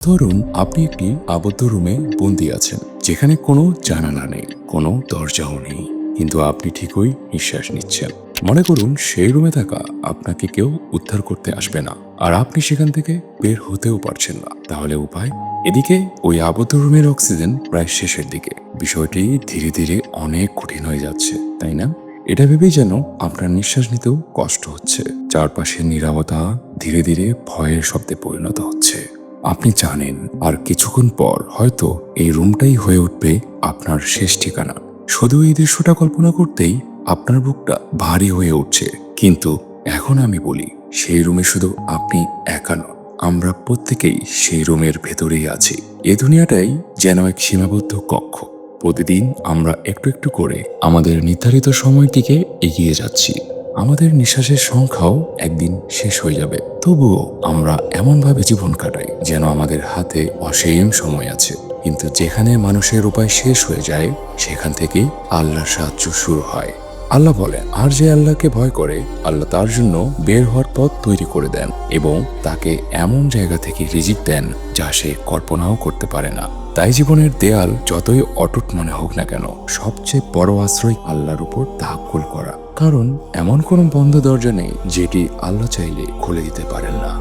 ধরুন আপনি একটি আবদ্ধ রুমে বন্দি আছেন, যেখানে কোনো জানালা নেই, কোনো দরজাও নেই, কিন্তু আপনি ঠিকই নিঃশ্বাস নিচ্ছেন। মনে করুন সেই রুমে থাকা আপনাকে কেউ উদ্ধার করতে আসবে না, আর আপনি সেখান থেকে বের হতেও পারছেন না। তাহলে উপায়? এদিকে ওই আবদ্ধ রুমের অক্সিজেন প্রায় শেষের দিকে। বিষয়টি ধীরে ধীরে অনেক কঠিন হয়ে যাচ্ছে, তাই না? এটা ভেবেই যেন আপনার নিঃশ্বাস নিতেও কষ্ট হচ্ছে। চারপাশের নীরবতা ধীরে ধীরে ভয়ের শব্দে পরিণত হচ্ছে। আপনি জানেন আর কিছুক্ষণ পর হয়তো এই রুমটাই হয়ে উঠবে আপনার শেষ ঠিকানা। শুধু এই দৃশ্যটা কল্পনা করতেই আপনার বুকটা ভারী হয়ে উঠছে। কিন্তু এখন আমি বলি, সেই রুমে শুধু আপনি একা নন, আমরা প্রত্যেকেই সেই রুমের ভেতরেই আছি। এই দুনিয়াটাই যেন এক সীমাবদ্ধ কক্ষ। প্রতিদিন আমরা একটু একটু করে আমাদের নির্ধারিত সময়টিকে এগিয়ে যাচ্ছি। আমাদের নিঃশ্বাসের সংখ্যাও একদিন শেষ হয়ে যাবে, তবুও আমরা এমনভাবে জীবন কাটাই যেন আমাদের হাতে অসীম সময় আছে। কিন্তু যেখানে মানুষের উপায় শেষ হয়ে যায়, সেখান থেকেই আল্লাহর সাহায্য শুরু হয়। আল্লাহ বলেন, আর যে আল্লাহকে ভয় করে, আল্লাহ তার জন্য বের হওয়ার পথ তৈরি করে দেন এবং তাকে এমন জায়গা থেকে রিজিক দেন যা সে কল্পনাও করতে পারে না। তাই জীবনের দেয়াল যতই অটুট মনে হোক না কেন, সবচেয়ে বড় আশ্রয় আল্লাহর উপর তাওয়াক্কুল করা। কারণ এমন কোনো বন্ধ দরজা নেই যেটি আল্লাহ চাইলে খুলে দিতে পারেন না।